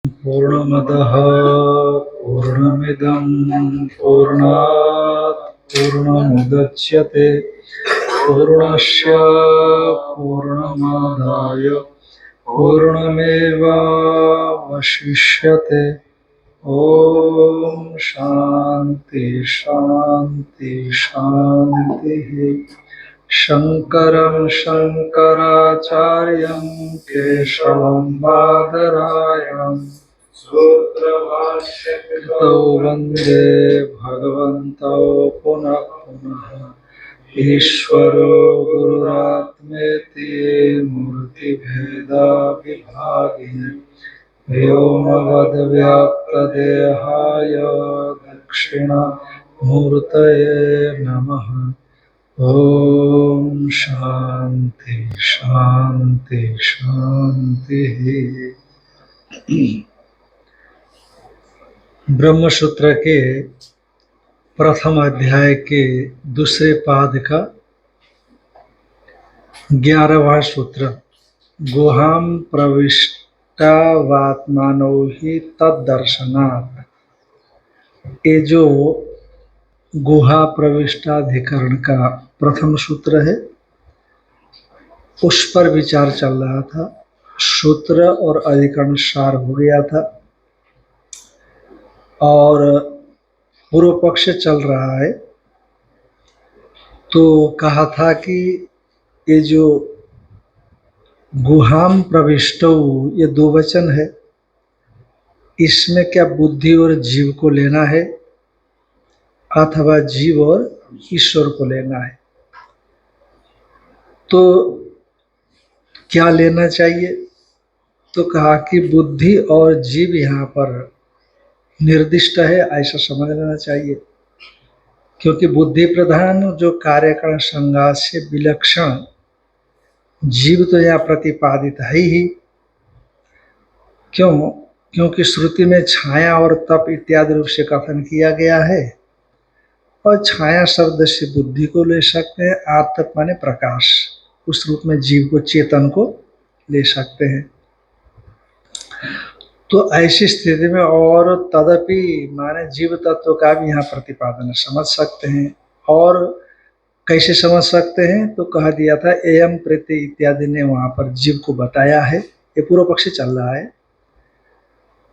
पूर्णमदः पूर्णमिदं पूर्णात् पूर्णमुदच्यते पूर्णस्य पूर्णमादाय पूर्णमेवावशिष्यते। ॐ शान्ति शान्ति शान्तिः। शङ्करं शङ्कराचार्यं केशवं बादरायणं सूत्रभाष्यकृतौ वन्दे भगवन्तौ पुनः पुनः। ईश्वरो गुरुरात्मेति मूर्तिभेदविभागिने व्योमवद्व्याप्तदेहाय दक्षिणामूर्तये नमः। ओम शांति शांति शांति। ब्रह्मसूत्र के प्रथम अध्याय के दूसरे पाद का 11वां सूत्र, गुहाम प्रविष्टावात्मानो हि तद्दर्शनात्। ये जो गुहा प्रविष्टाधिकरण का प्रथम सूत्र है उस पर विचार चल रहा था। सूत्र और अधिकरण सार हो गया था और पूर्व पक्ष चल रहा है। तो कहा था कि ये जो गुहाम प्रविष्टो, ये दो वचन है, इसमें क्या बुद्धि और जीव को लेना है अथवा जीव और ईश्वर को लेना है? तो क्या लेना चाहिए? तो कहा कि बुद्धि और जीव यहाँ पर निर्दिष्ट है, ऐसा समझ लेना चाहिए, क्योंकि बुद्धि प्रधान जो कार्यकरण संघात से विलक्षण जीव तो यहाँ प्रतिपादित है ही। क्यों? क्योंकि श्रुति में छाया और तप इत्यादि रूप से कथन किया गया है और छाया शब्द से बुद्धि को ले सकते हैं, आतप माने प्रकाश, उस रूप में जीव को, चेतन को ले सकते हैं। तो ऐसी स्थिति में और तदपि माने जीव तत्व का भी यहाँ प्रतिपादन समझ सकते हैं। और कैसे समझ सकते हैं? तो कह दिया था एयम प्रीति इत्यादि ने वहां पर जीव को बताया है, ये पूर्व पक्षी चल रहा है।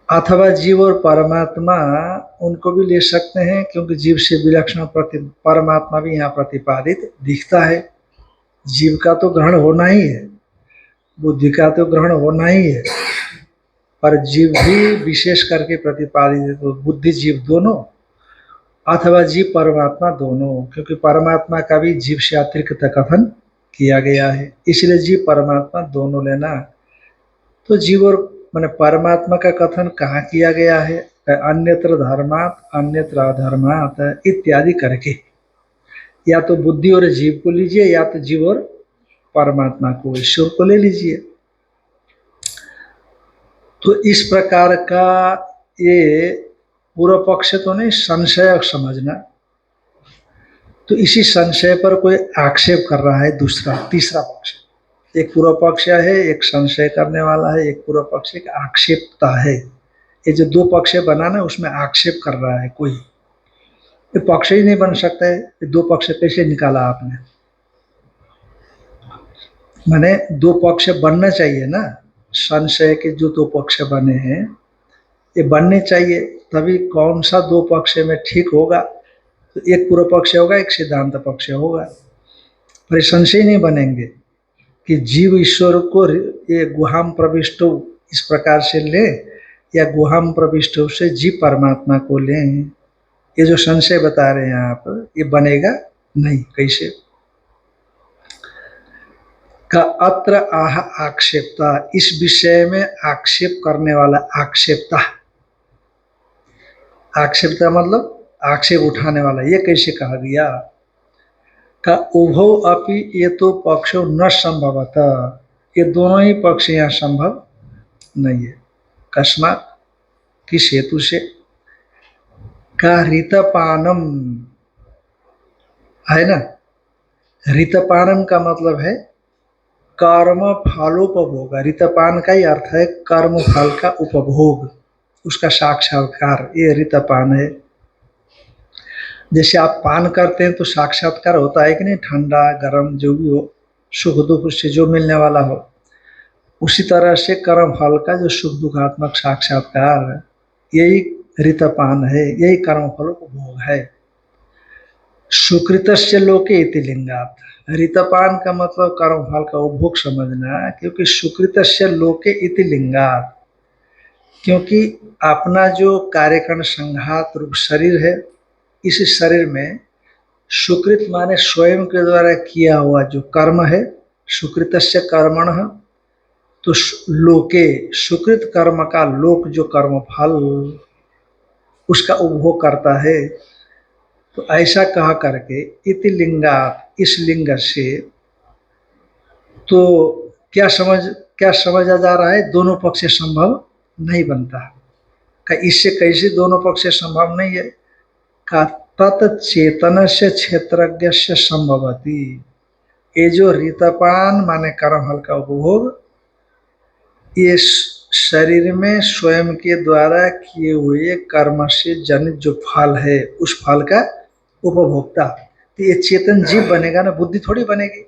अथवा जीव और परमात्मा उनको भी ले सकते हैं, क्योंकि जीव से विलक्षण परमात्मा भी यहाँ प्रतिपादित दिखता है। जीव का तो ग्रहण होना ही है, बुद्धि का तो ग्रहण होना ही है, पर जीव भी विशेष करके प्रतिपादित है। तो बुद्धि जीव दोनों अथवा जीव परमात्मा दोनों, क्योंकि परमात्मा का भी जीव से अतिरिक्त कथन किया गया है, इसलिए जीव परमात्मा दोनों लेना। तो जीव और माने परमात्मा का कथन कहाँ किया गया है? अन्यत्र धर्मात् अन्यत्र अधर्मात् इत्यादि करके, या तो बुद्धि और जीव को लीजिए या तो जीव और परमात्मा को, ईश्वर को ले लीजिए। तो इस प्रकार का ये पूर्व पक्ष तो नहीं, संशय समझना। तो इसी संशय पर कोई आक्षेप कर रहा है दूसरा, तीसरा पक्ष। एक पूर्व पक्ष है, एक संशय करने वाला है, एक पूर्व पक्ष एक आक्षेपता है। ये जो दो पक्ष बना ना, उसमें आक्षेप कर रहा है कोई। ये पक्ष ही नहीं बन सकता है, ये दो पक्ष कैसे निकाला आपने? माने दो पक्ष बनना चाहिए ना, संशय के जो दो पक्ष बने हैं ये बनने चाहिए, तभी कौन सा दो पक्ष में ठीक होगा। तो एक पूर्व पक्ष होगा, एक सिद्धांत पक्ष होगा, पर संशय नहीं बनेंगे कि जीव ईश्वर को ये गुहाम प्रविष्टो इस प्रकार से ले या गुहाम प्रविष्टो से जीव परमात्मा को लें। ये जो संशय बता रहे हैं आप, ये बनेगा नहीं। कैसे? का अत्र आह आक्षेपता, इस विषय में आक्षेप करने वाला आक्षेपता। आक्षेपता मतलब आक्षेप उठाने वाला। ये कैसे कहा गया? का उभौ अपि ये तो पक्षो न संभवतः, ये दोनों ही पक्ष यहाँ संभव नहीं है। कस्मात्, किस हेतु से? का ऋतपानम है ना, ऋतपानम का मतलब है कर्म फलोपभोग, ऋतपान का ही अर्थ है कर्म फल का उपभोग, उसका साक्षात्कार, ये ऋतपान है। जैसे आप पान करते हैं तो साक्षात्कार होता है कि नहीं, ठंडा गर्म जो भी हो, सुख दुख उससे जो मिलने वाला हो, उसी तरह से कर्म फल का जो सुख दुखात्मक साक्षात्कार है, यही ऋतपान है, यही कर्म फलोपभोग है। सुकृतस्य लोके इति लिंगात, ऋतपान का मतलब कर्म फल का उपभोग समझना, क्योंकि सुकृतस्य लोके इति लिंगात, क्योंकि अपना जो कार्यकरण संघात रूप शरीर है, इस शरीर में सुकृत माने स्वयं के द्वारा किया हुआ जो कर्म है, सुकृतस्य कर्मणः, तो लोके सुकृत कर्म का लोक जो कर्म फल उसका उपभोग करता है। तो ऐसा कहा करके इति लिंगात, इस लिंग से, तो क्या समझा जा रहा है, दोनों पक्ष से संभव नहीं बनता। इससे कैसे दोनों पक्ष से संभव नहीं है, का तत्चेतन से क्षेत्रज्ञ से संभवती, ये जो ऋतपान माने कर्म फल का उपभोग, ये शरीर में स्वयं के द्वारा किए हुए कर्म से जनित जो फल है, उस फल का उपभोक्ता, तो ये चेतन जीव बनेगा ना, बुद्धि थोड़ी बनेगी।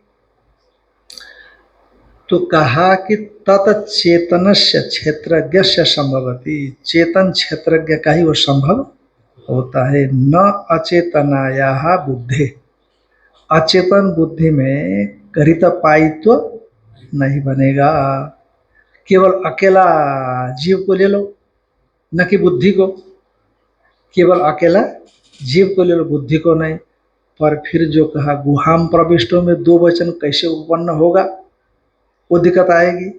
तो कहा कि तत्चेतन से क्षेत्रज्ञ से संभवती, चेतन क्षेत्रज्ञ का ही वो संभव होता है। न अचेतनाया बुद्धि, अचेतन बुद्धि में ऋतपायित्व नहीं बनेगा। केवल अकेला जीव को ले लो, न कि बुद्धि को, केवल अकेला जीव को ले लो, बुद्धि को नहीं। पर फिर जो कहा गुहाम प्रविष्टों में दो वचन कैसे उत्पन्न होगा, वो दिक्कत आएगी।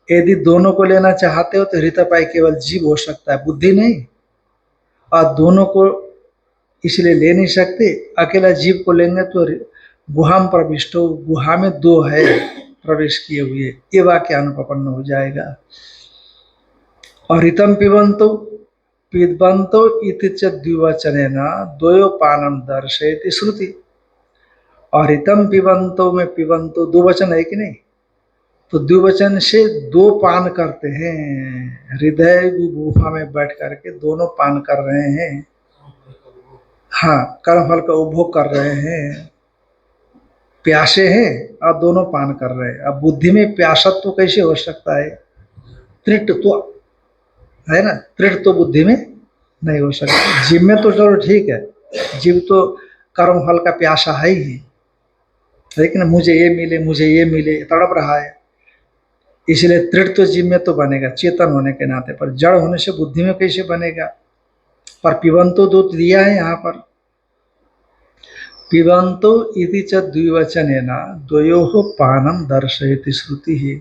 यदि दोनों को लेना चाहते हो तो ऋतपाई केवल जीव हो सकता है, बुद्धि नहीं। और दोनों को इसलिए ले नहीं सकते, अकेला जीव को लेंगे तो गुहाम प्रविष्टो, गुहा में दो है प्रवेश किए हुए, ये वाक्य अनुपपन्न हो जाएगा। और ऋतम पिबंतो पिबंतो इति च द्विवचनेन द्वयोपानम दर्शयति श्रुति। और ऋतम पिबंतो में पिबंतो दो वचन है कि नहीं, तो द्विवचन से दो पान करते हैं, हृदय गुफा में बैठ करके दोनों पान कर रहे हैं। हाँ, कर्मफल का उपभोग कर रहे हैं, प्यासे हैं और दोनों पान कर रहे हैं। अब बुद्धि में प्यासत्व तो कैसे हो सकता है, तृष्ट तो है ना, तृष्ट तो बुद्धि में नहीं हो सकता। जीव में तो चलो ठीक है, जीव तो कर्मफल का प्यासा है ही, लेकिन मुझे ये मिले मुझे ये मिले तड़प रहा है, इसलिए तृष्ट तो जीव में तो बनेगा चेतन होने के नाते, पर जड़ होने से बुद्धि में कैसे बनेगा। पर पिबंतो दो दिया है यहाँ पर, पिबंतो इति च द्विवचनेन द्वयोः पानम दर्शयति श्रुति ही।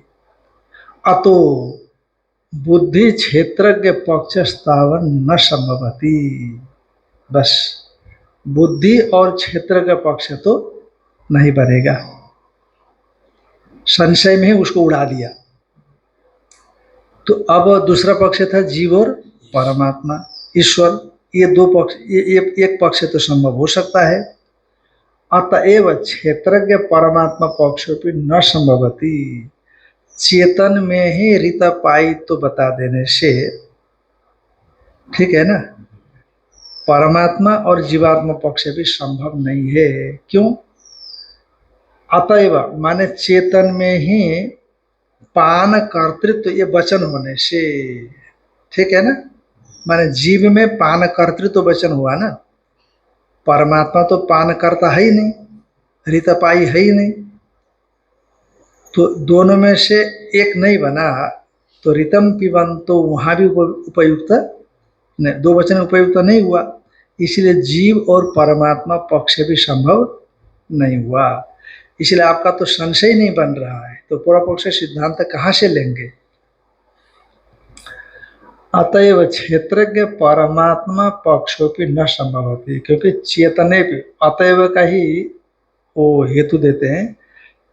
अतो बुद्धि क्षेत्रज्ञ पक्षस्तावन न संभवती, बस बुद्धि और क्षेत्रज्ञ पक्ष तो नहीं बनेगा, संशय में उसको उड़ा दिया। तो अब दूसरा पक्ष था जीव और परमात्मा ईश्वर, ये दो पक्ष, ये एक पक्ष तो संभव हो सकता है। अतएव क्षेत्रज्ञ परमात्मा पक्ष भी न संभवती, चेतन में ही ऋतपाई तो बता देने से, ठीक है ना, परमात्मा और जीवात्मा पक्ष भी संभव नहीं है। क्यों, अतएव माने चेतन में ही पान कर्तृत्व, ये वचन होने से, ठीक है ना, माने जीव में पान कर्तृत्व वचन हुआ ना, परमात्मा तो पान करता है ही नहीं, ऋतपाई है ही नहीं, तो दोनों में से एक नहीं बना, तो ऋतम पिबंतो तो वहां भी उपयुक्त नहीं, दो वचन उपयुक्त नहीं हुआ, इसलिए जीव और परमात्मा पक्ष भी संभव नहीं हुआ। इसलिए आपका तो संशय नहीं बन रहा है, तो पूर्व पक्ष सिद्धांत कहाँ से लेंगे। अतएव क्षेत्रज्ञ परमात्मा पक्षों की न संभव होती, क्योंकि चेतने भी, अतएव का ही वो हेतु देते हैं,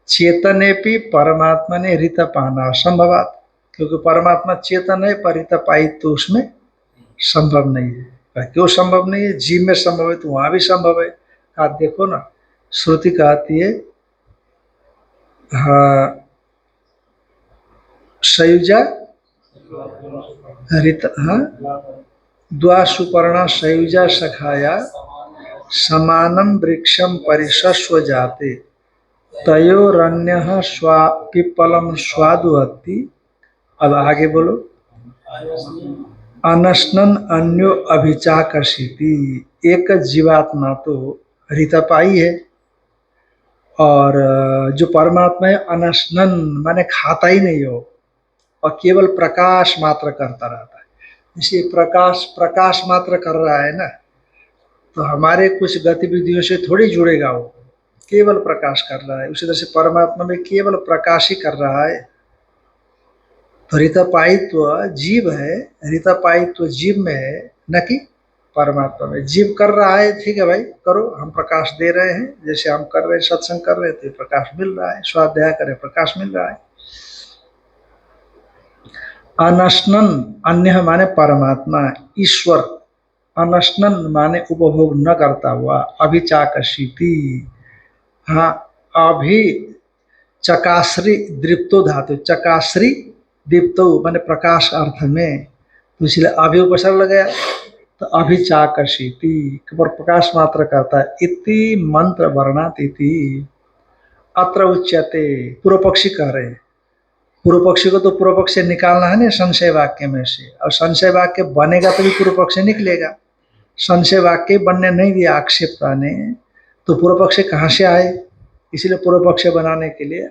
चेतने भी परमात्मा ने ऋतपाना संभवात, क्योंकि परमात्मा चेतन है पर ऋतपाई तो उसमें संभव नहीं है। क्यों संभव नहीं है, जीव में संभव है तो वहां भी संभव है। आप देखो ना, श्रुति कहती है, हाँ सयुजा ऋत, हाँ, द्वा सुपर्णा सयुजा सखाया समानं वृक्षं परिशस्व जाते तयोरन्यः स्वा पिप्पलम स्वादुहति। अब आगे बोलो। अनशनन अन्यो अभिचाकर्षिति। एक जीवात्मा तो ऋतपाई है, और जो परमात्मा है अनशनन माने खाता ही नहीं हो, और केवल प्रकाश मात्र करता रहता है। इसलिए प्रकाश प्रकाश मात्र कर रहा है ना, तो हमारे कुछ गतिविधियों से थोड़ी जुड़ेगा वो, केवल प्रकाश कर रहा है। उसी तरह से परमात्मा में केवल प्रकाश ही कर रहा है। तो ऋतपायित्व जीव है, ऋतपायित्व जीव में है, न कि परमात्मा में। जीव कर रहा है, ठीक है भाई करो, हम प्रकाश दे रहे हैं, जैसे हम कर रहे हैं, सत्संग कर रहे हैं तो प्रकाश मिल रहा है, स्वाध्याय करें प्रकाश मिल रहा है। अनशनन, अन्य माने परमात्मा ईश्वर, अनशनन माने उपभोग न करता हुआ, अभिचाकर्षिति। हाँ, अभि चकाश्री दीप्तो धातु, चकाश्री दीप्तो माने प्रकाश अर्थ में, तो इसलिए अभि उपसर्ग लग गया, तो अभिचाकर्षिति केवल प्रकाश मात्र करता है। इति मंत्र वर्णात इति अत्र उच्यते। पूर्व पक्षी कह रहे हैं, पूर्व पक्षी को तो पूर्व पक्ष से निकालना है ना संशय वाक्य में से, और संशय वाक्य बनेगा तो भी पूर्व पक्ष से निकलेगा। संशय वाक्य बनने नहीं दिया आक्षेपता ने, तो पूर्व पक्ष कहाँ से आए? इसलिए पूर्व पक्ष बनाने के लिए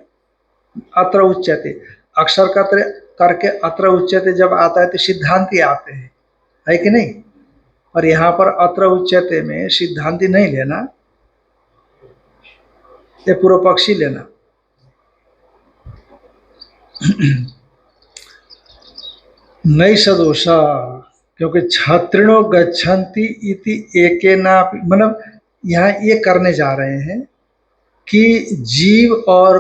अत्र उच्यते, अक्षर करके अत्र उच्यते जब आता है तो सिद्धांति आते हैं, है कि नहीं? और यहाँ पर अत्र उच्यते में सिद्धांति नहीं लेना, ये पूर्व पक्षी लेना। नहीं सदोषा, क्योंकि छात्रिणो गच्छन्ति इति एकेना, मतलब यहाँ ये करने जा रहे हैं कि जीव और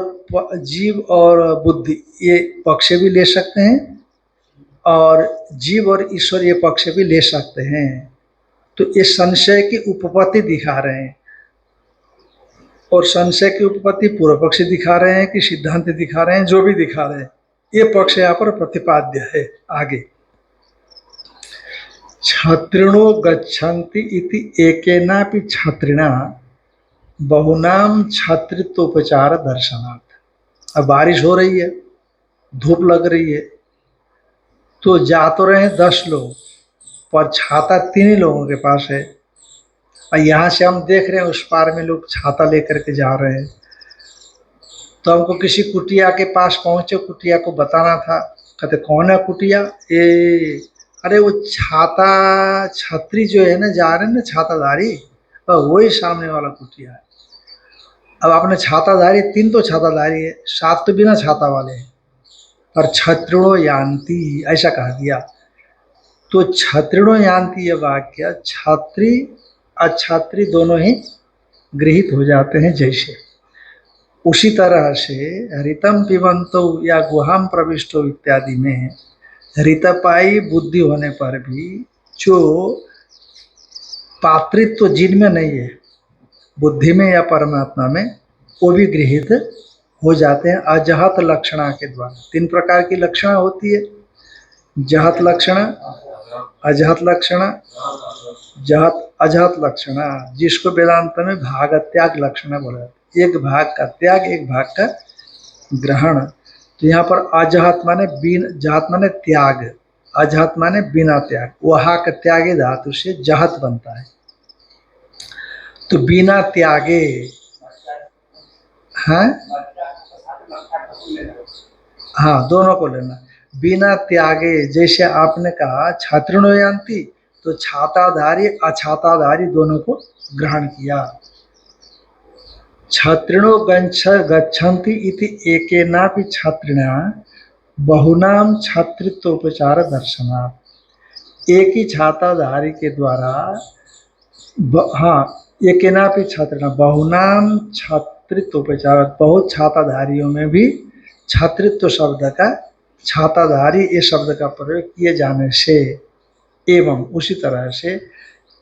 बुद्धि ये पक्ष भी ले सकते हैं, और जीव और ईश्वर ये पक्ष भी ले सकते हैं। तो इस संशय की उपपत्ति दिखा रहे हैं, और संशय की उपपत्ति पूर्व पक्ष दिखा रहे हैं कि सिद्धांत दिखा रहे हैं, जो भी दिखा रहे हैं, ये पक्ष यहाँ पर प्रतिपाद्य है। आगे छात्रिणो गच्छन्ति इति एकेनापि छात्रिणा बहुनाम छात्रित्वोपचार दर्शनार्थ। अब बारिश हो रही है, धूप लग रही है, तो जा तो रहे हैं 10 लोग, पर छाता 3 ही लोगों के पास है, और यहाँ से हम देख रहे हैं उस पार में लोग छाता लेकर के जा रहे हैं। तो हमको किसी कुटिया के पास पहुंचे, कुटिया को बताना था, कहते कौन है कुटिया? ये अरे वो छाता छतरी जो है ना, जा रहे हैं ना छाताधारी, वही सामने वाला कुटिया है। अब आपने छाताधारी, 3 तो छाताधारी है, 7 तो बिना छाता वाले हैं, पर छत्रिणो यान्ति ऐसा कह दिया। तो छत्रिणो यान्ति ये वाक्य छात्री अछात्री दोनों ही गृहित हो जाते हैं। जैसे उसी तरह से ऋतम पिबंतो या गुहाम प्रविष्टो इत्यादि में ऋतपाई बुद्धि होने पर भी जो पात्रित्व जिनमें नहीं है, बुद्धि में या परमात्मा में, वो भी गृहित हो जाते हैं अजहत लक्षणा के द्वारा। 3 प्रकार की लक्षणा होती है, जहत लक्षणा, अजहत लक्षणा, जहत अजहत लक्षणा, जिसको वेदांत में भाग त्याग लक्षणा बोला जाता है। एक भाग का त्याग, एक भाग का ग्रहण। तो यहाँ पर अजहत माने बिन, जहत माने त्याग, अजहत माने बिना त्याग, वहा का त्यागे धातु से जहत बनता है। तो बिना त्यागे, हाँ हाँ दोनों को लेना, बिना त्यागे। जैसे आपने कहा छात्रिणो यान्ति, तो छाताधारी अछाताधारी दोनों को ग्रहण किया। छात्रिणो गच्छन्ति इति एकेनापि छात्रिणा बहुनाम छात्रित्वोपचार दर्शनात्। एक ही छाताधारी के द्वारा, हाँ एकेनापि छात्रिणा बहुनाम छात्रित्वोपचार, बहुत छाताधारियों में भी छात्रित्व शब्द का, छाताधारी ये शब्द का प्रयोग किए जाने से, एवं उसी तरह से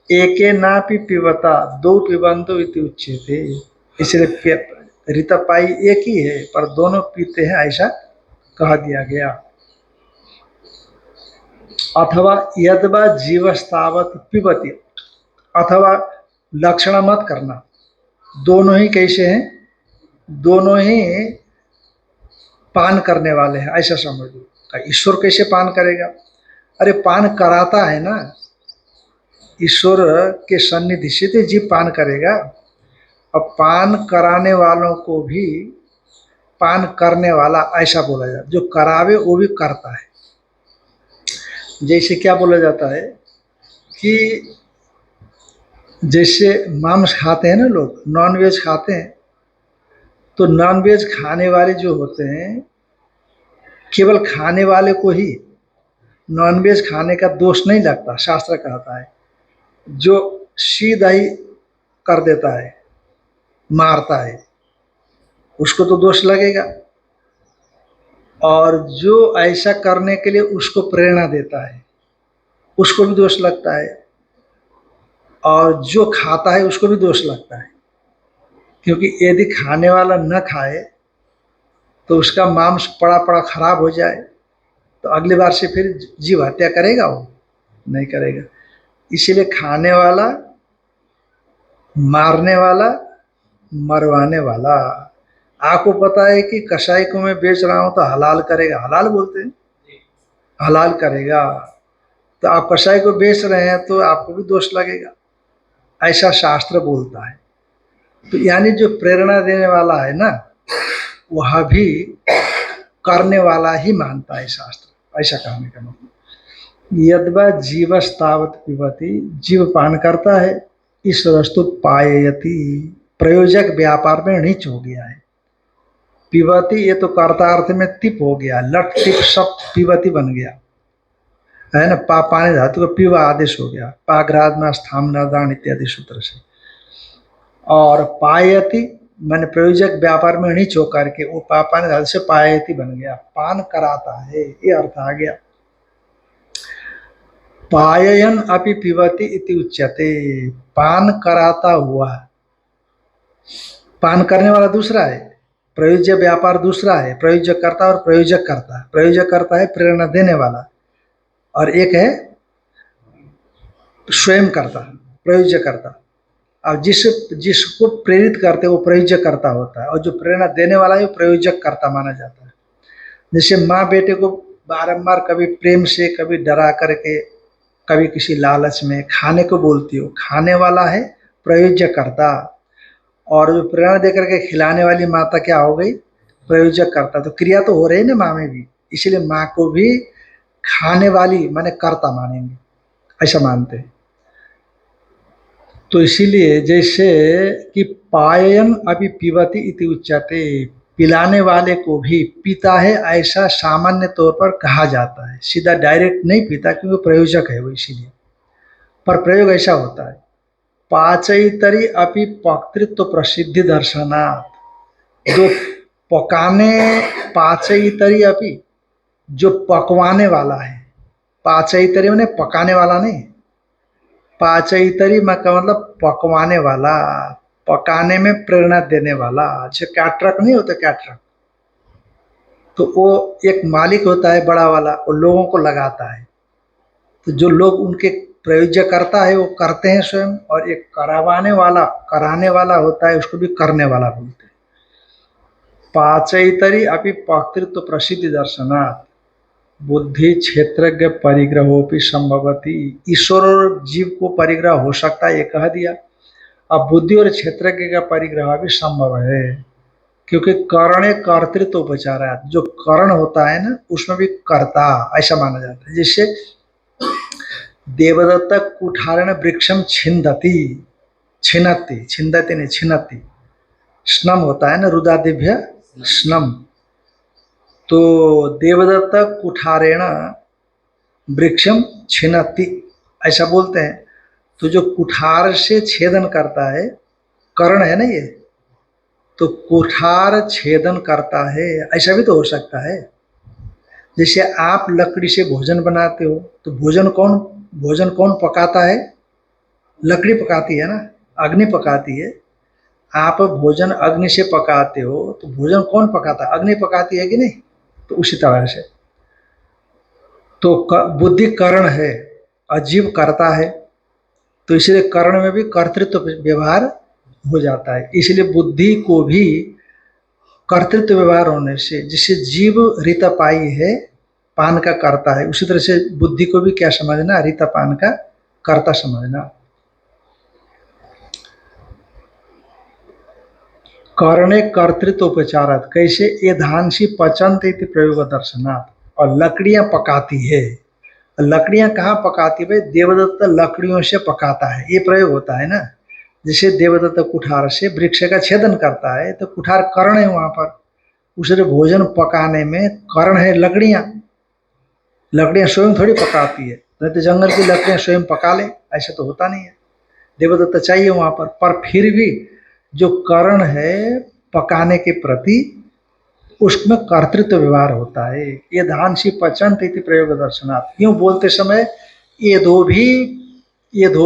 एकेनापि पिबता 2 पिबंतो इति उच्यते। इसलिए ऋतपाई एक ही है पर दोनों पीते हैं, ऐसा कह दिया गया। अथवा यद्वा जीवस्तावत पिबती, अथवा लक्षण मत करना, दोनों ही कैसे हैं, दोनों ही पान करने वाले हैं ऐसा समझ लो। ईश्वर कैसे पान करेगा? अरे पान कराता है ना, ईश्वर के सन्निधि से तो जीव पान करेगा। अब पान कराने वालों को भी पान करने वाला ऐसा बोला जाता है, जो करावे वो भी करता है। जैसे क्या बोला जाता है कि जैसे मांस खाते हैं ना लोग, नॉन वेज खाते हैं, तो नॉन वेज खाने वाले जो होते हैं, केवल खाने वाले को ही नॉन वेज खाने का दोष नहीं लगता, शास्त्र कहता है। जो सीधा ही कर देता है, मारता है, उसको तो दोष लगेगा, और जो ऐसा करने के लिए उसको प्रेरणा देता है उसको भी दोष लगता है, और जो खाता है उसको भी दोष लगता है। क्योंकि यदि खाने वाला न खाए तो उसका मांस पड़ा पड़ा खराब हो जाए, तो अगली बार से फिर जीव हत्या करेगा? वो नहीं करेगा। इसीलिए खाने वाला, मारने वाला, मरवाने वाला, आपको पता है कि कसाई को मैं बेच रहा हूं तो हलाल करेगा, हलाल बोलते हैं, हलाल करेगा, तो आप कसाई को बेच रहे हैं तो आपको भी दोष लगेगा, ऐसा शास्त्र बोलता है। तो यानी जो प्रेरणा देने वाला है ना, वह भी करने वाला ही मानता है शास्त्र, ऐसा कहने का मतलब। यद्वा जीवस्तावत पिबती, जीव पान करता है, ईश्वरस्तु पाययति, प्रयोजक व्यापार में नीच हो गया है। पिबती ये तो कर्ता अर्थ में तिप हो गया, लट टिप सब पिबती बन गया है ना। पानी धातु का पिवा आदेश हो गया, पाग्राद में स्थान दान इत्यादि सूत्र से। और पाययति मैंने प्रयोजक व्यापार में नीच होकर के वो पापान धातु से पाययति बन गया, पान कराता है, ये अर्थ आ गया। पाययन अपि पिबती इति उच्यते, पान कराता हुआ, पान करने वाला दूसरा है, प्रयोज्य व्यापार दूसरा है, प्रयोजक करता और प्रयोजक करता। प्रयोजक करता है प्रेरणा देने वाला, और एक है स्वयं करता, प्रयोजक करता। अब जिसको प्रेरित करते वो प्रयोजक करता होता है, और जो प्रेरणा देने वाला है वो प्रयोजक करता माना जाता है। जैसे माँ बेटे को बारंबार कभी प्रेम से, कभी डरा करके, कभी किसी लालच में खाने को बोलती हो, खाने वाला है प्रयोजक करता, और जो प्रेरणा देकर के खिलाने वाली माता क्या हो गई? प्रयोजक करता। तो क्रिया तो हो रही है ना माँ में भी, इसीलिए माँ को भी खाने वाली माने कर्ता मानेंगे, ऐसा मानते हैं। तो इसीलिए जैसे कि पायन अभी पिबती इति उच्यते, पिलाने वाले को भी पीता है ऐसा सामान्य तौर पर कहा जाता है, सीधा डायरेक्ट नहीं पीता क्योंकि प्रयोजक है वो, इसीलिए। पर प्रयोग ऐसा होता है, पाचयितरी अपि पक्तृत्व प्रसिद्धि दर्शनात्, जो पकाने, पाचयितरी अपि जो पकवाने वाला है, पाचयितरी मैंने पकाने वाला नहीं, पाचयितरी का मतलब पकवाने वाला, पकाने में प्रेरणा देने वाला। जो कैटरक नहीं होता, कैटरक, तो वो एक मालिक होता है बड़ा वाला, वो लोगों को लगाता है। तो जो लोग उनके प्रयोज्य करता है वो करते हैं स्वयं, और एक करावाने वाला, कराने वाला होता है, उसको भी करने वाला बोलते हैं। पाचयितरी अपि पक्तृत्व प्रसिद्धि दर्शनात् बुद्धि क्षेत्रज्ञ परिग्रहोपि संभवती, ईश्वर और जीव को परिग्रह हो सकता है ये कह दिया। अब बुद्धि और क्षेत्रज्ञ का परिग्रह भी संभव है, क्योंकि कर्णे कर्तृत्व उपचारात्, जो कर्ण होता है ना उसमें भी कर्ता ऐसा माना जाता है। जिससे देवदत्त कुठारेण वृक्षम छिंदती, छिनती, छिंदती नहीं छिनती, स्नम होता है ना, रुदादिभ्य स्नम। तो देवदत्त कुठारेण वृक्षम छिनती ऐसा बोलते हैं। तो जो कुठार से छेदन करता है, कर्ण है ना ये, तो कुठार छेदन करता है, ऐसा भी तो हो सकता है। जैसे आप लकड़ी से भोजन बनाते हो, तो भोजन कौन पकाता है? लकड़ी पकाती है ना, अग्नि पकाती है। आप भोजन अग्नि से पकाते हो तो भोजन कौन पकाता है? अग्नि पकाती है कि नहीं? तो उसी तरह से तो बुद्धि करण है और जीव कर्ता है, तो इसलिए कर्ण में भी कर्तृत्व व्यवहार हो जाता है। इसलिए बुद्धि को भी कर्तृत्व व्यवहार होने से, जिससे जीव रीतपाई है, पान का कर्ता है, उसी तरह से बुद्धि को भी क्या समझना, रीतपान का कर्ता समझना। कर्णे कर्तृत्व उपचारात, कैसे ये धानसी पचंत इति प्रयोग दर्शनात्, और लकड़ियां पकाती है। लकड़ियां कहाँ पकाती है भाई, देवदत्त लकड़ियों से पकाता है, ये प्रयोग होता है ना। जैसे देवदत्त कुठार से वृक्ष का छेदन करता है, तो कुठार कर्ण है वहां पर, उसे भोजन पकाने में कर्ण है लकड़ियां। लकड़ियां स्वयं थोड़ी पकाती है, नहीं तो जंगल की लकड़ियां स्वयं पका ले, ऐसा तो होता नहीं है। देवदत्त चाहिए वहां पर फिर भी जो कर्ण है पकाने के प्रति, उसमें कर्तृत्व व्यवहार होता है। ये धानसी पचंत इति प्रयोग दर्शनात्, क्यों बोलते समय ये दो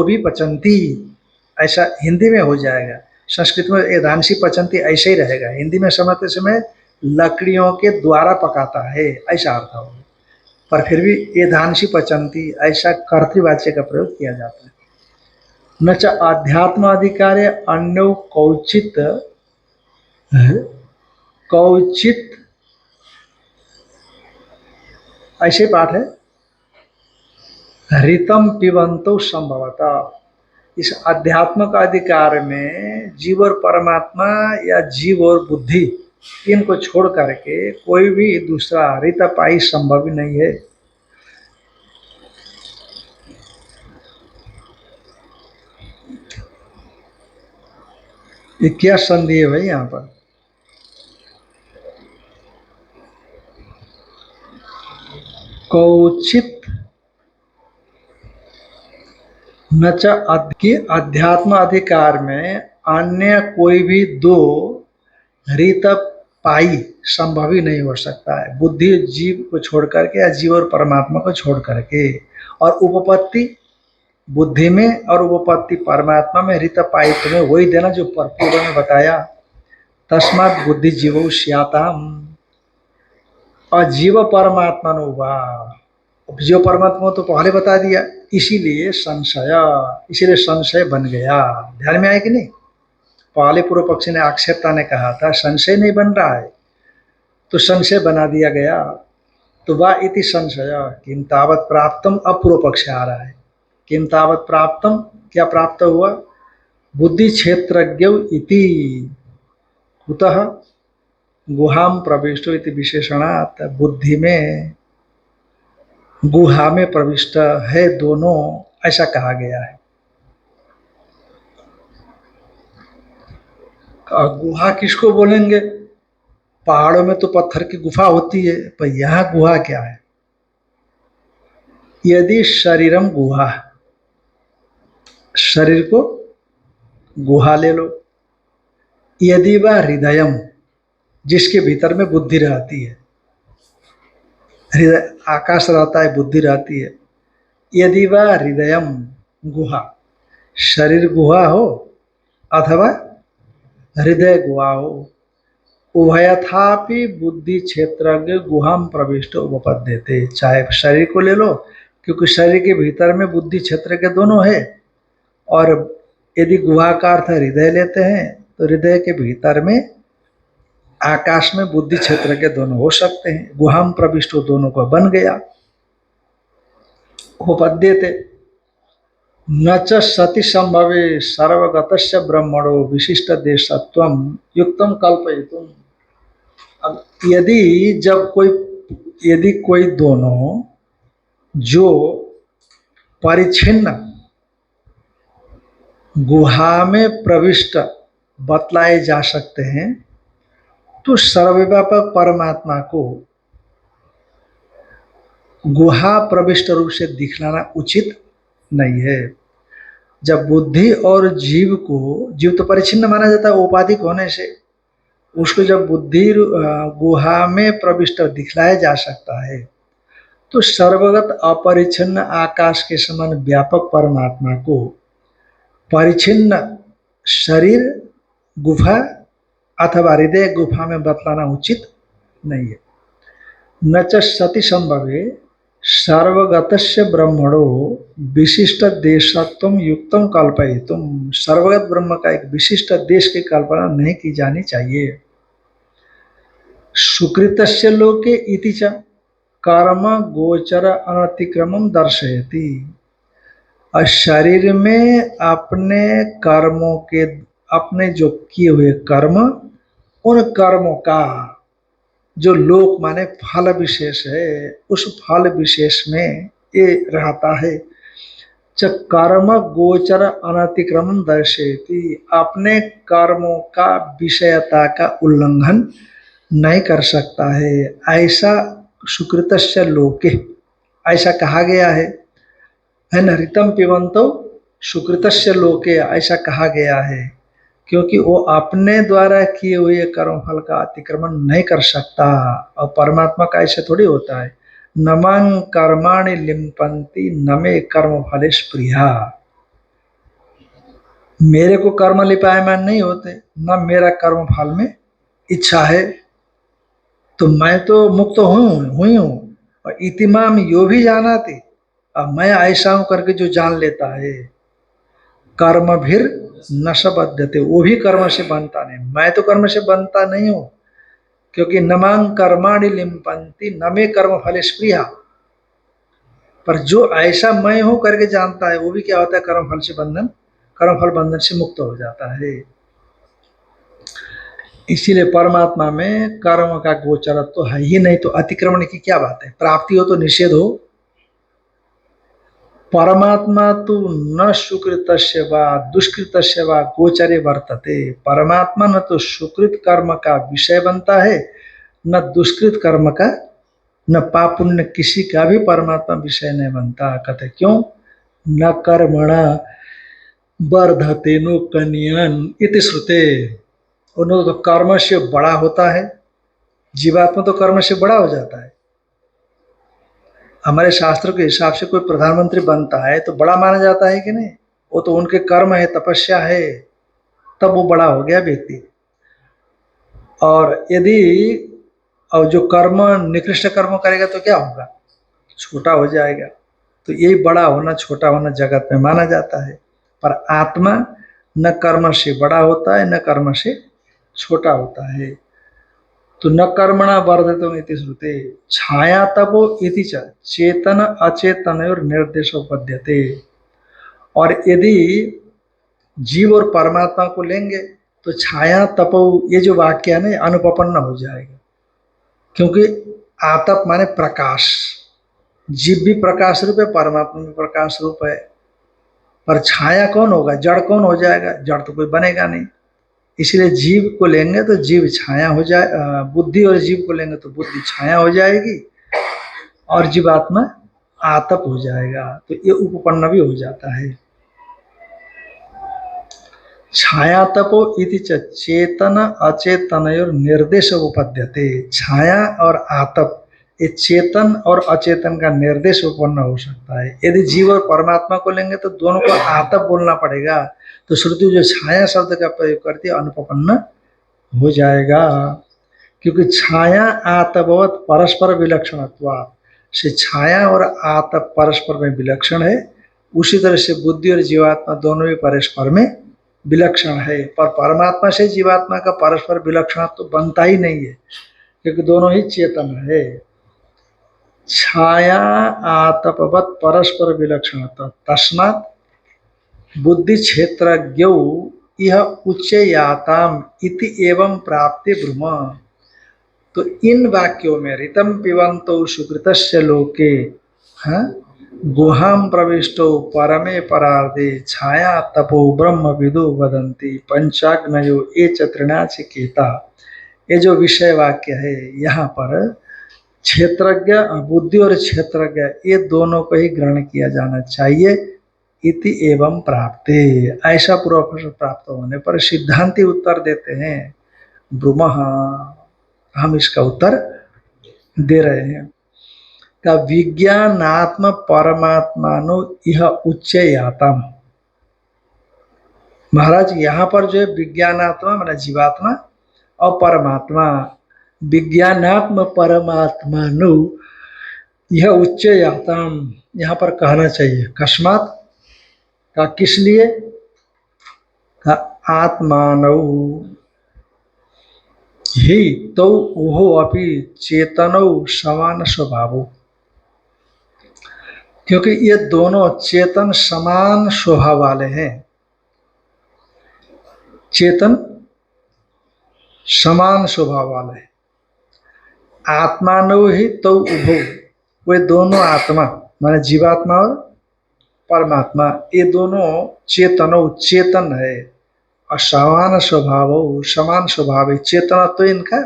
भी पचंती, ऐसा हिंदी में हो जाएगा। संस्कृत में ये धानसी पचंती ऐसे ही रहेगा, हिंदी में समझते समय लकड़ियों के द्वारा पकाता है, ऐसा अर्थ होगा। पर फिर भी ये धानसी पचंती, ऐसा कर्तृवाच्य का प्रयोग किया जाता है। न च अध्यात्म अधिकार्य अन्यो कौचित कौचित, ऐसे पाठ है, ऋतम पिबंतो संभवता। इस अध्यात्म का अधिकार में जीव और परमात्मा या जीव और बुद्धि, इनको छोड़ करके कोई भी दूसरा ऋतपाई संभव ही नहीं है। ये क्या संधि है भाई यहाँ पर, कौचित न च अध्यात्म अधिकार में अन्य कोई भी दो रीत पाई संभव ही नहीं हो सकता है, बुद्धि जीव को छोड़ करके या जीव और परमात्मा को छोड़ करके। और उपपत्ति बुद्धि में और उपपत्ति परमात्मा में, रीत पाई तुम्हें वही देना जो पूर्व में बताया, तस्मात् बुद्धि जीवो स्याताम, और जीव परमात्मा नो वा, जीव परमात्मा तो पहले बता दिया, इसीलिए संशय बन गया। ध्यान में आया कि नहीं, पहले पूर्व पक्षी ने आक्षेपता ने कहा था संशय नहीं बन रहा है, तो संशय बना दिया गया। तो वा इति संशय किम तावत प्राप्तम, अब पूर्व पक्ष आ रहा है, किम तावत प्राप्तम, क्या प्राप्त हुआ, बुद्धि क्षेत्रज्ञ इति कुतः गुहाम प्रविष्टो इति विशेषणात्, बुद्धि में गुहा में प्रविष्ट है दोनों, ऐसा कहा गया है। गुहा किसको बोलेंगे, पहाड़ों में तो पत्थर की गुफा होती है, पर यहाँ गुहा क्या है, यदि शरीरम गुहा, शरीर को गुहा ले लो, यदि वह हृदयम, जिसके भीतर में बुद्धि रहती है, हृदय आकाश रहता है, बुद्धि रहती है, यदि वह हृदयम गुहा, शरीर गुहा हो अथवा हृदय गुहा हो, उभयथापि बुद्धि क्षेत्रज्ञ गुहाम प्रविष्ट उपपद्यते, चाहे शरीर को ले लो, क्योंकि शरीर के भीतर में बुद्धि क्षेत्र के दोनों है, और यदि गुहा का अर्थ हृदय लेते हैं तो हृदय के भीतर में आकाश में बुद्धि क्षेत्र के दोनों हो सकते हैं, गुहाम प्रविष्ट दोनों को बन गया, उपपद्यते। न च सति संभवे सर्वगतस्य ब्रह्मणो विशिष्ट देशत्वम युक्तम कल्पयितुम। अब यदि कोई दोनों जो परिच्छिन्न गुहा में प्रविष्ट बतलाए जा सकते हैं, तो सर्वव्यापक परमात्मा को गुहा प्रविष्ट रूप से दिखलाना उचित नहीं है। जब बुद्धि और जीव तो परिच्छिन्न माना जाता है उपाधिक होने से, उसको जब बुद्धि गुहा में प्रविष्ट दिखलाया जा सकता है, तो सर्वगत अपरिच्छिन्न आकाश के समान व्यापक परमात्मा को परिच्छिन्न शरीर गुफा अथवा हृदय गुफा में बतलाना उचित नहीं है। न च सति संभवे सर्वगतस्य ब्रह्मणो विशिष्ट देशत्वम युक्तम कल्पयितुम। सर्वगत ब्रह्म का एक विशिष्ट देश की कल्पना नहीं की जानी चाहिए। सुकृतस्य लोके इति च कर्म गोचर अनतिक्रमम दर्शयति। और शरीर में अपने कर्मों के, अपने जो किए हुए कर्म, उन कर्मों का जो लोक माने फल विशेष है, उस फल विशेष में ये रहता है। च कर्म गोचर अनतिक्रमण दर्शयति। अपने कर्मों का विषयता का उल्लंघन नहीं कर सकता है। ऐसा सुकृतस्य लोके, ऐसा कहा गया है न। ऋतम पिबंतो सुकृतस्य लोके, ऐसा कहा गया है क्योंकि वो अपने द्वारा किए हुए कर्म फल का अतिक्रमण नहीं कर सकता। और परमात्मा का ऐसे थोड़ी होता है। नमं कर्माणि लिम्पन्ति न मे कर्म फले स्पृहा। मेरे को कर्म लिपायमान नहीं होते, न मेरा कर्म फल में इच्छा है। तो मैं तो मुक्त हुई हूँ। और इतिमाम यो भी जाना थी, अब मैं ऐसा हूं करके जो जान लेता है। कर्म भीर न सबद्धते, वो भी कर्म से बनता नहीं। मैं तो कर्म से बनता नहीं हूं, क्योंकि नमांग कर्माणि लिम्पन्ति न मे कर्म फल स्पृहा। पर जो ऐसा मैं हूं करके जानता है, वो भी क्या होता है, कर्म फल से बंधन, कर्म फल बंधन से मुक्त हो जाता है। इसीलिए परमात्मा में कर्म का गोचरत्व तो है ही नहीं, तो अतिक्रमण की क्या बात है। प्राप्ति हो तो निषेध हो। परमात्मा तो न सुकृतस्य वा दुष्कृतस्य वा गोचरे वर्तते। परमात्मा न तो सुकृत कर्म का विषय बनता है, न दुष्कृत कर्म का, न पाप पुण्य किसी का भी परमात्मा विषय नहीं बनता। कहते क्यों? न कर्मणा वर्धते नो कन्यन इति श्रुते। उन्होंने तो कर्म से बड़ा होता है, जीवात्मा तो कर्म से बड़ा हो जाता है। हमारे शास्त्रों के हिसाब से कोई प्रधानमंत्री बनता है तो बड़ा माना जाता है कि नहीं? वो तो उनके कर्म है, तपस्या है, तब वो बड़ा हो गया व्यक्ति। और यदि और जो कर्म निकृष्ट कर्म करेगा तो क्या होगा? छोटा हो जाएगा। तो यही बड़ा होना छोटा होना जगत में माना जाता है। पर आत्मा न कर्म से बड़ा होता है, न कर्म से छोटा होता है। तो न कर्मणा वर्धितो इति श्रुते छाया तपो इति च चेतन अचेतनयोर निर्देशोपद्यते। और यदि जीव और परमात्मा को लेंगे तो छाया तपो, ये जो वाक्य है ना, अनुपपन्न हो जाएगा। क्योंकि आतप माने प्रकाश, जीव भी प्रकाश रूप है, परमात्मा भी प्रकाश रूप है। पर छाया कौन होगा? जड़ कौन हो जाएगा? जड़ तो कोई बनेगा नहीं। इसलिए जीव को लेंगे तो जीव छाया हो जाए, बुद्धि और जीव को लेंगे तो बुद्धि छाया हो जाएगी, और जीवात्मा आतप हो जाएगा। तो ये उपपन्न भी हो जाता है। छाया तपो इति चेतन अचेतनयोर निर्देश उपपद्यते। छाया और आतप, ये चेतन और अचेतन का निर्देश उत्पन्न हो सकता है। यदि जीव और परमात्मा को लेंगे तो दोनों को आतप बोलना पड़ेगा। तो श्रुति जो छाया शब्द का प्रयोग करती है अनुपपन्न हो जाएगा। क्योंकि छाया आतपवत परस्पर विलक्षणत्वात् से छाया और आतप परस्पर में विलक्षण है। उसी तरह से बुद्धि और जीवात्मा दोनों भी परस्पर में विलक्षण है। पर परमात्मा से जीवात्मा का परस्पर विलक्षण तो बनता ही नहीं है, क्योंकि दोनों ही चेतन है। छाया आतपवत परस्पर विलक्षण तस्मात् बुद्धि क्षेत्रज्ञौ यह उच्चयाताम इति एवं प्राप्ति ब्रह्म। तो इन वाक्यों में ऋतम पिबंतो सुकृतस्य लोके, हाँ, गुहाम प्रविष्टो परमे परार्धे छाया तपो ब्रह्म विदु वदंती पंचाग्नयो ये चतृणाचिकेता। ये जो विषय वाक्य है यहाँ पर क्षेत्रज्ञ, बुद्धि और क्षेत्रज्ञ ये दोनों को ही ग्रहण किया जाना चाहिए। इति एवं प्राप्ते, ऐसा पूर्व प्राप्त होने पर सिद्धांति उत्तर देते हैं ब्रह्म। हम इसका उत्तर दे रहे हैं का विज्ञानात्म परमात्मानो यह उच्चयातम। महाराज यहाँ पर जो है विज्ञानात्मा माना जीवात्मा और परमात्मा, विज्ञानात्म परमात्मानो यह उच्च याताम, यहाँ पर कहना चाहिए कस्मात, का किस लिए, का आत्मानव ही तो वो अपि चेतनौ समान स्वभावो, क्योंकि ये दोनों चेतन समान स्वभाव वाले हैं। चेतन समान स्वभाव वाले हैं। आत्मानव ही तो उभो, वे दोनों आत्मा माने जीवात्मा और परमात्मा, ये दोनों चेतनो चेतन है और समान स्वभाव, समान स्वभाव है। चेतना तो इनका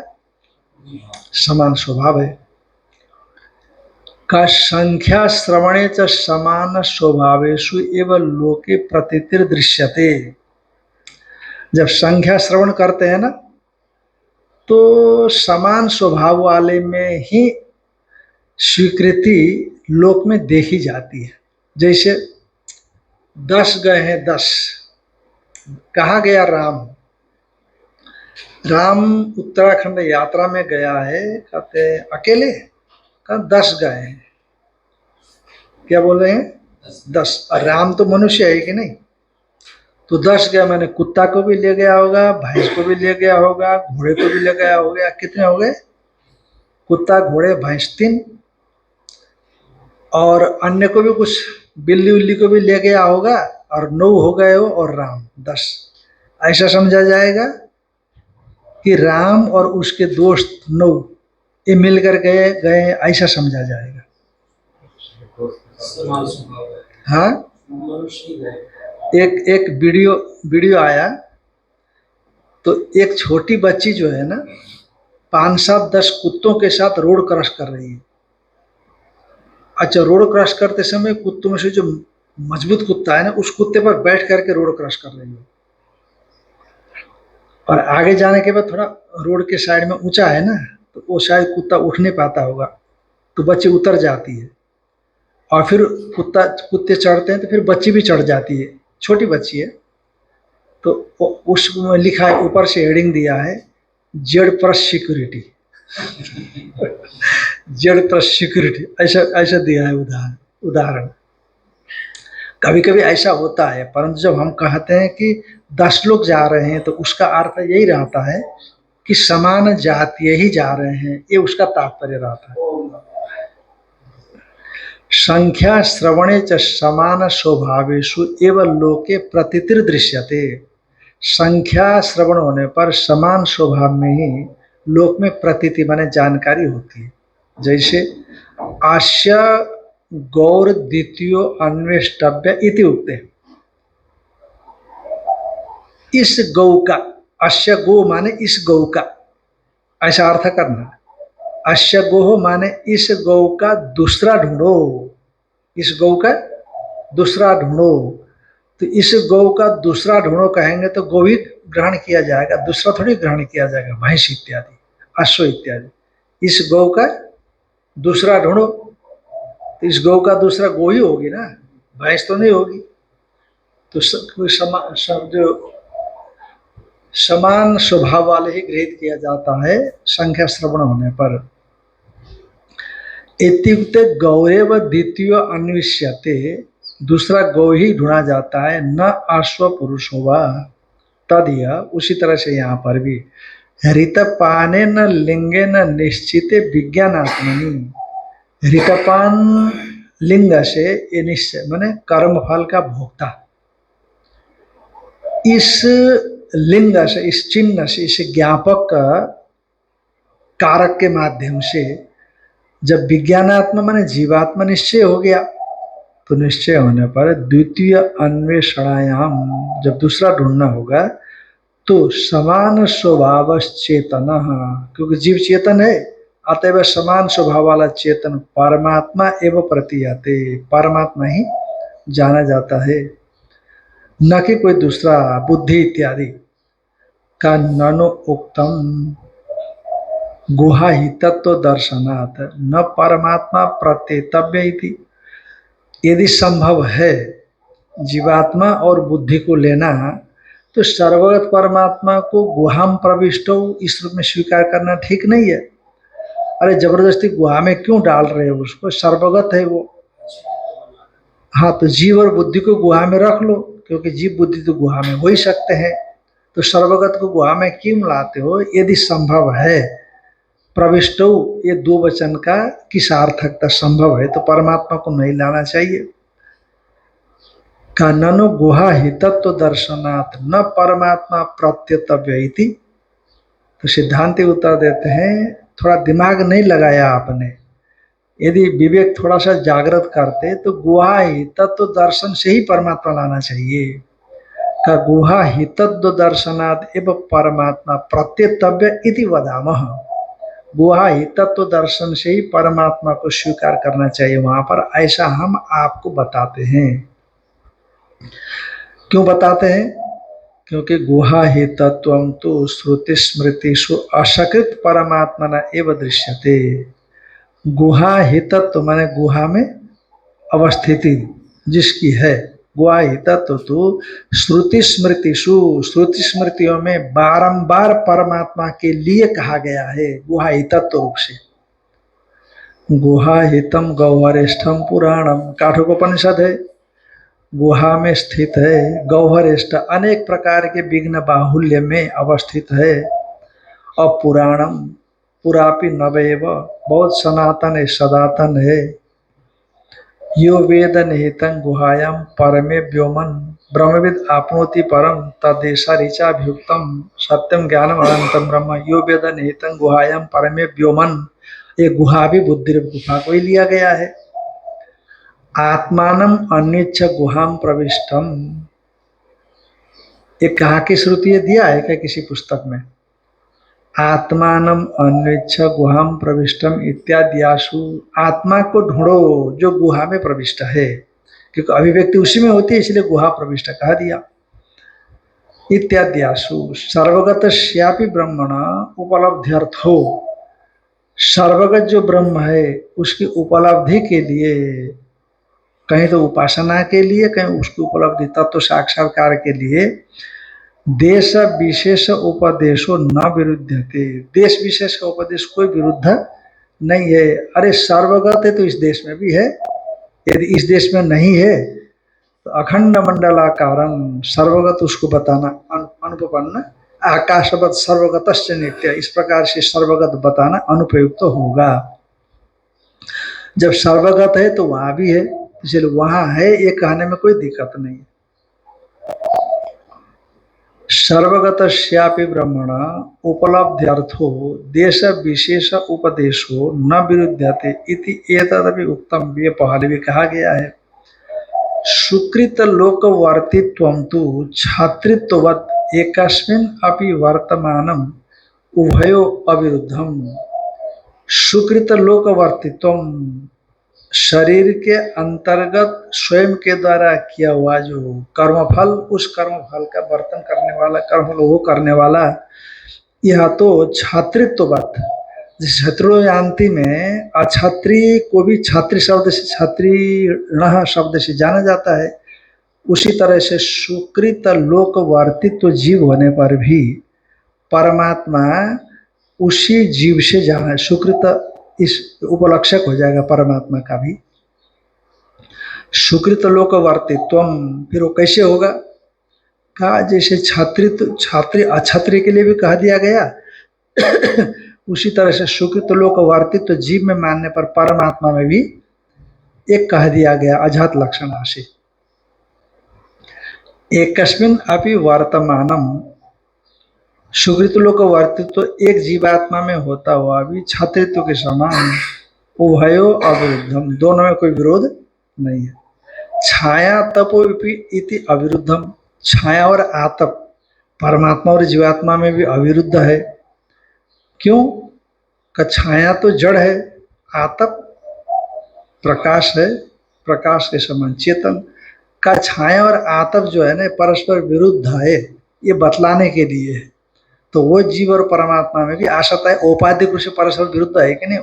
समान स्वभाव है। का संख्या श्रवणे च समान स्वभावेषु एवं लोके प्रतीतिर दृश्यते। जब संख्या श्रवण करते हैं ना, तो समान स्वभाव वाले में ही स्वीकृति लोक में देखी जाती है। जैसे 10 गए हैं, 10 कहा गया राम, राम उत्तराखंड यात्रा में गया है, कहते हैं अकेले, कहा 10 गए हैं। क्या बोल रहे हैं? 10। और राम तो मनुष्य है कि नहीं, तो 10 गया, मैंने कुत्ता को भी ले गया होगा, भैंस को भी ले गया होगा, घोड़े को भी ले गया होगा। कितने हो गए? कुत्ता, घोड़े, भैंस 3, और अन्य को भी कुछ बिल्ली उल्ली को भी ले गया होगा, और 9 हो गए हो, और राम 10। ऐसा समझा जाएगा कि राम और उसके दोस्त 9 ये मिलकर गए गए, ऐसा समझा जाएगा। हाँ, एक वीडियो आया, तो एक छोटी बच्ची जो है ना, 5-7-10 कुत्तों के साथ रोड क्रॉस कर रही है। अच्छा, रोड क्रॉस करते समय कुत्तों में से जो मजबूत कुत्ता है ना, उस कुत्ते पर बैठ करके रोड क्रॉस कर रही है। और आगे जाने के बाद थोड़ा रोड के साइड में ऊंचा है ना, तो वो शायद कुत्ता उठ नहीं पाता होगा, तो बच्ची उतर जाती है। और फिर कुत्ते चढ़ते हैं, तो फिर बच्ची भी चढ़ जाती है, छोटी बच्ची है। तो उसमें लिखा है, ऊपर से हेडिंग दिया है, Z plus security. Z plus security, ऐसा ऐसा दिया है उदाहरण। कभी कभी ऐसा होता है, परंतु जब हम कहते हैं कि 10 लोग जा रहे हैं, तो उसका अर्थ यही रहता है कि समान जातीय ही जा रहे हैं, ये उसका तात्पर्य रहता है। संख्या श्रवणे च समान स्वभावेषु एवं लोके प्रतीतिर दृश्यते। संख्या श्रवण होने पर समान स्वभाव में ही लोक में प्रतीति माने जानकारी होती है। जैसे आस्य गौर द्वितीयो अन्वेष्टव्य इति उक्ते, इस गौ का, अस्य गो माने इस गौ का, ऐसा अर्थ करना। अस्य गो माने इस गौ का दूसरा ढूंढो, इस गौ का दूसरा ढूंढो। तो इस गौ का दूसरा ढूंढो कहेंगे तो गौ ही ग्रहण किया जाएगा, दूसरा थोड़ी ग्रहण किया जाएगा, भैंस इत्यादि, अश्व इत्यादि। इस गौ का दूसरा ढूंढो, तो इस गौ का दूसरा गौ ही होगी ना, भैंस तो नहीं होगी। तो जो समान स्वभाव वाले ही गृहित किया जाता है संख्या श्रवण होने पर। इत्युक्ते गौरेव द्वितीय अन्विष्यते, दूसरा गौ ही ढूंढा जाता है, न अश्व पुरुषो वा तदिह। उसी तरह से यहाँ पर भी ऋतपाने न लिंगे न निश्चिते विज्ञानात्मनि। ऋतपान लिंग से ये निश्चय माने कर्म फल का भोक्ता, इस लिंग से, इस चिन्ह से, इस ज्ञापक कारक के माध्यम से जब विज्ञानात्मा माने जीवात्मा निश्चय हो गया, तो निश्चय होने पर द्वितीय अन्वेषणायाम, जब दूसरा ढूंढना होगा, तो समान स्वभाव चेतन, क्योंकि जीव चेतन है, अतएव समान स्वभाव वाला चेतन परमात्मा एवं प्रतीयते, परमात्मा ही जाना जाता है, न कि कोई दूसरा बुद्धि इत्यादि का। ननु उक्तम गुहा ही तत्व दर्शनात् न परमात्मा प्रत्येतव्य इति। यदि संभव है जीवात्मा और बुद्धि को लेना, तो सर्वगत परमात्मा को गुहाम प्रविष्टो इस रूप में स्वीकार करना ठीक नहीं है। अरे जबरदस्ती गुहा में क्यों डाल रहे हो उसको, सर्वगत है वो। हाँ, तो जीव और बुद्धि को गुहा में रख लो, क्योंकि जीव बुद्धि तो गुहा में हो ही सकते हैं। तो सर्वगत को गुहा में क्यों लाते हो? यदि संभव है, प्रविष्टो, ये दो वचन का किस सार्थकता, संभव है तो परमात्मा को नहीं लाना चाहिए। का ननु गुहा हितत्व दर्शनात् न परमात्मा प्रत्यतव्य इति। तो सिद्धांति उत्तर देते हैं, थोड़ा दिमाग नहीं लगाया आपने। यदि विवेक थोड़ा सा जागृत करते तो गुहा ही तत्व दर्शन से ही परमात्मा लाना चाहिए। का गुहा ही तत्व दर्शनाद एवं परमात्मा प्रत्यतव्य इति वदामः। गुहा ही तत्व दर्शन से ही परमात्मा को स्वीकार करना चाहिए वहां पर, ऐसा हम आपको बताते हैं। क्यों बताते हैं? क्योंकि गुहा ही तत्व तो श्रुति स्मृतिषु असकृत परमात्मा एवं दृश्यते। गुहा ही तत्व माने गुहा में अवस्थिति जिसकी है, गुहा ही तत्व तो श्रुति स्मृतिषु, श्रुति स्मृतियों में बारंबार परमात्मा के लिए कहा गया है गुहा ही तत्व रूप से। गुहा हितम गौहरेष्ठम पुराणम, काठोपनिषद है, गुहा में स्थित है, गौहरेष्ठ अनेक प्रकार के विघ्न बाहुल्य में अवस्थित है। और पुराणम, पुरापि नवैव, बहुत सनातन है, सदातन है। यो वेद निहितं गुहायां परमे व्योमन ब्रह्मविद आपनोति परम तदेशा ऋचाभियुक्तम सत्यम ज्ञानम अनंतम ब्रह्म। यो वेद निहितं गुहायां परमे व्योमन, ये गुहा भी बुद्धि गुफा को ही लिया गया है। आत्मानम अन्यच्छ गुहाम प्रविष्टम, ये कहाँ की श्रुति है, दिया है क्या किसी पुस्तक में? आत्मानम अन्वेच्छ गुहाम प्रविष्टम इत्याद्यासु, आत्मा को ढूंढो जो गुहा में प्रविष्ट है, क्योंकि अभिव्यक्ति उसी में होती है इसलिए गुहा प्रविष्ट कह दिया। इत्याद्यासु सर्वगतस्यापि ब्रह्मणा उपलब्ध्यर्थो, सर्वगत जो ब्रह्म है उसकी उपलब्धि के लिए, कहीं तो उपासना के लिए, कहीं उसकी उपलब्धि तत्व साक्षात्कार के लिए देश विशेष उपदेशो न विरुद्धते, देश विशेष का उपदेश कोई विरुद्ध नहीं है। अरे सर्वगत है तो इस देश में भी है, यदि इस देश में नहीं है तो अखंड मंडलाकारम, सर्वगत उसको बताना, अनुपन्न आकाशवत सर्वगतश्च नित्य, इस प्रकार से सर्वगत बताना अनुपयुक्त तो होगा। जब सर्वगत है तो वहां भी है, इसलिए वहां है ये कहने में कोई दिक्कत नहीं। सर्वगतस्यापि ब्रह्मणा उपलब्ध्यर्थो देश विशेष उपदेशो न विरुध्यते इति एतदपि उक्तम, ये पहले भी कहा गया है। सुकृत लोकवर्तित्वं तु छात्रित्ववत् एकस्मिन् अपि वर्तमानम् उभयो अविरुद्धम। सुकृत लोकवर्तित्वम, शरीर के अंतर्गत स्वयं के द्वारा किया हुआ जो कर्मफल, उस कर्मफल का वर्तन करने वाला, कर्मफल वो करने वाला, यह तो छात्रित्ववत, जिस छत्रोयांति में अछत्री को भी छात्री शब्द से, छात्रीण शब्द से जाना जाता है, उसी तरह से सुकृत लोकवर्तित्व जीव होने पर भी परमात्मा उसी जीव से जाना है। सुकृत इस उपलक्षक हो जाएगा परमात्मा का भी। सुकृत लोकवर्तित्वम, फिर वो कैसे होगा? कहा जैसे छात्री अछात्री के लिए भी कह दिया गया उसी तरह से सुकृत लोकवर्तित्व जीव में मानने पर परमात्मा में भी एक कह दिया गया अजात लक्षण से। एकस्मिन् अपि वर्तमानम, सुकृत लोकवर्तित्व एक जीवात्मा में होता हुआ भी छात्रित्व के समान, उभयो अविरुद्धम, दोनों में कोई विरोध नहीं है। छाया तपो इति अविरुद्धम, छाया और आतप परमात्मा और जीवात्मा में भी अविरुद्ध है। क्यों? का छाया तो जड़ है, आतप प्रकाश है, प्रकाश के समान चेतन। का छाया और आतप जो है ना परस्पर विरुद्ध है, ये बतलाने के लिए है। तो वो जीव और परमात्मा में भी आ सकता है, औपाधिक रूप से परस्पर विरुद्ध है कि नहीं?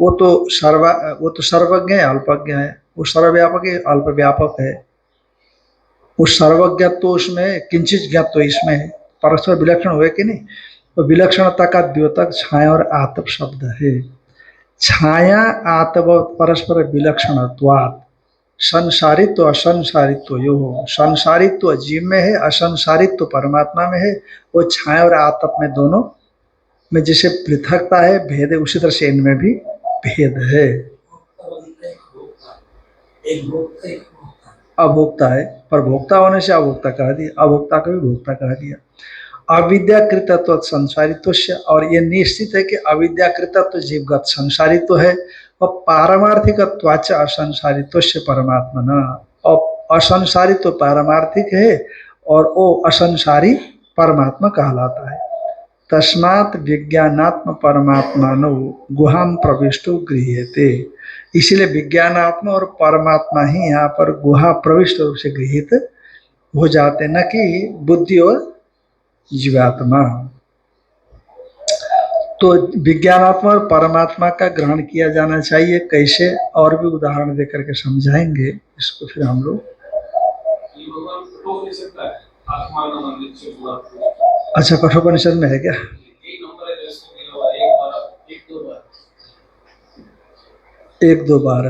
वो तो सर्वज्ञ है, अल्पज्ञ है, वो सर्वव्यापक है, अल्पव्यापक है। वो सर्वज्ञत्व तो उसमें, किंचित ज्ञात तो इसमें है, परस्पर विलक्षण हुए कि नहीं? तो विलक्षणता का द्योतक छाया और आतप शब्द है। छाया आतप परस्पर विलक्षणत्वात् संसारित्व असंसारित्व यो हो, संसारित्व जीव में है, असंसारित्व परमात्मा में है। वो छाया और आतप में दोनों में जैसे पृथकता है, भेद है, उसी तरह से इनमें भी भेद है। अभोक्ता है, पर भोक्ता होने से अभोक्ता कह दिया, अभोक्ता को भी भोक्ता कह दिया। अविद्याकृतत्व संसारित्व से, और ये निश्चित है कि अविद्याकृतत्व जीवगत संसारित्व है, और पारमार्थिकत्वाच असंसारित्व से परमात्मा न, और असंसारित्व पारमार्थिक है और वो असंसारी परमात्मा कहलाता है। तस्मात् विज्ञानात्म परमात्मानो गुहाम प्रविष्टो गृह्यते, इसीलिए विज्ञानात्मा और परमात्मा ही यहाँ पर गुहा प्रविष्ट रूप से गृहित हो जाते, न कि बुद्धि और जीवात्मा। तो विज्ञानात्मा और परमात्मा का ग्रहण किया जाना चाहिए। कैसे, और भी उदाहरण देकर के समझाएंगे इसको फिर हम लोग। अच्छा, कठोपनिषद में है क्या? 1-2 बार